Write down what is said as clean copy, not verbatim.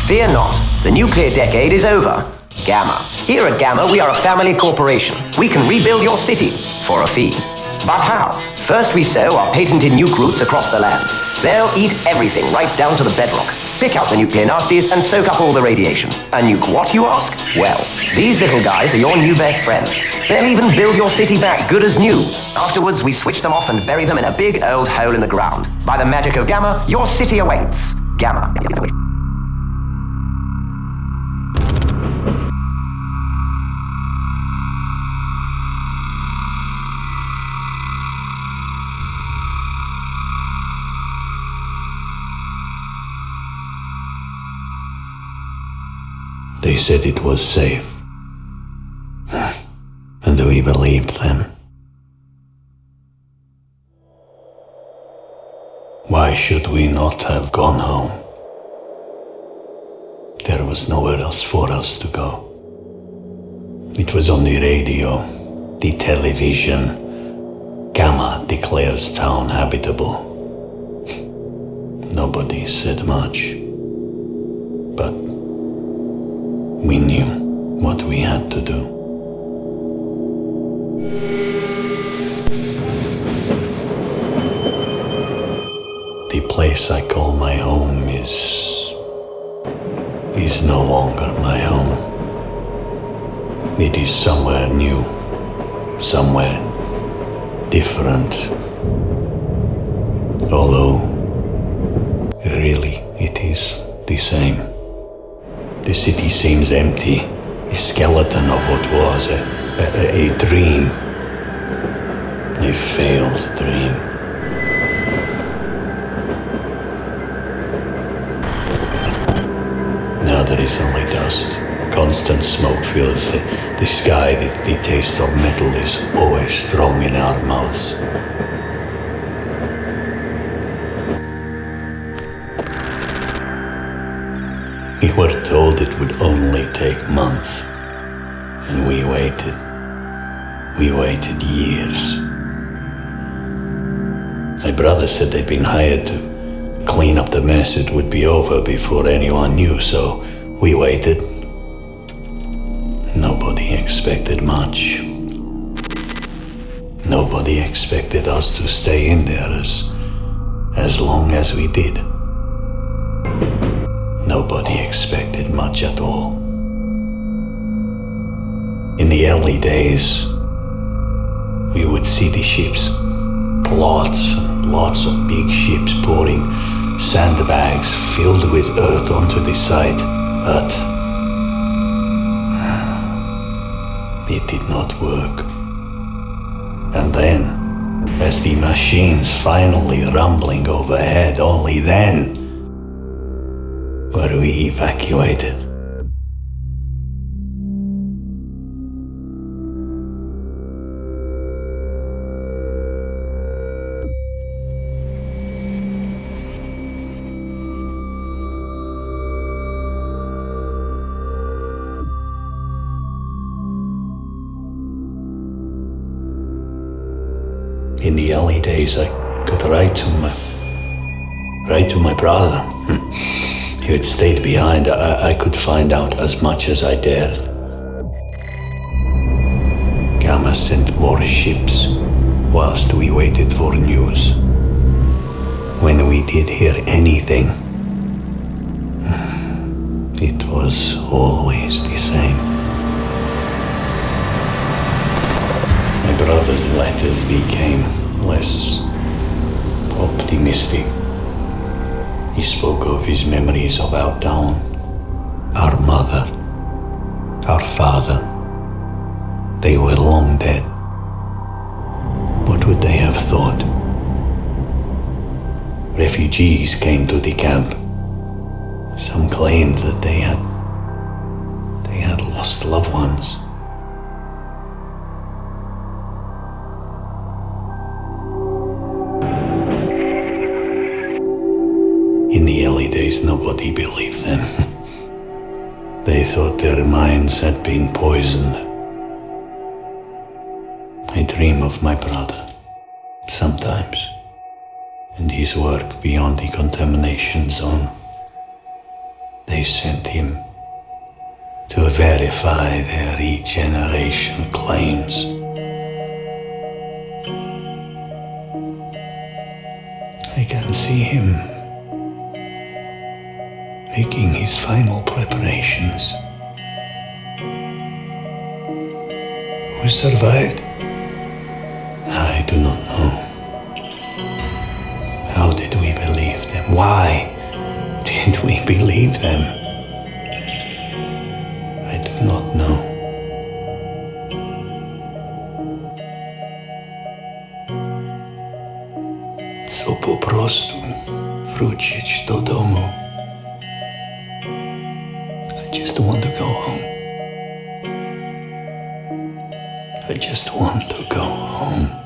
Fear not, the nuclear decade is over. Gamma. Here at Gamma, we are a family corporation. We can rebuild your city for a fee. But how? First, we sow our patented nuke roots across the land. They'll eat everything right down to the bedrock. Pick out the nuclear nasties and soak up all the radiation. A nuke what, you ask? Well, these little guys are your new best friends. They'll even build your city back good as new. Afterwards, we switch them off and bury them in a big old hole in the ground. By the magic of Gamma, your city awaits. Gamma. They said it was safe. And we believed them. Why should we not have gone home? There was nowhere else for us to go. It was on the radio, the television. Gamma declares town habitable. Nobody said much. But we knew what we had to do. The place I call my home is no longer my home. It is somewhere new, somewhere different. Although, really, it is the same. The city seems empty, a skeleton of what was a dream, a failed dream. Now there is only dust. Constant smoke fills the sky. The taste of metal is always strong in our mouths. We were told it would only take months, and we waited. We waited years. My brother said they'd been hired to clean up the mess. It would be over before anyone knew, so we waited. Nobody expected much. Nobody expected us to stay in there as long as we did. Nobody expected much at all. In the early days, we would see the ships, lots and lots of big ships pouring sandbags filled with earth onto the site, but it did not work. And then, as the machines finally rumbling overhead, only then were we evacuated. In the early days, I could write to my brother. He had stayed behind. I could find out as much as I dared. Gamma sent more ships whilst we waited for news. When we did hear anything, it was always the same. My brother's letters became less optimistic. He spoke of his memories of our town, our mother, our father. They were long dead. What would they have thought? Refugees came to the camp. Some claimed that they had lost loved ones. In the early days, nobody believed them. They thought their minds had been poisoned. I dream of my brother, sometimes, and his work beyond the contamination zone. They they sent him to verify their regeneration claims. I can see him making his final preparations. Who survived? I do not know. How did we believe them? Why did we believe them? I do not know. Co po prostu wrócić do domu. I just want to go home. I just want to go home.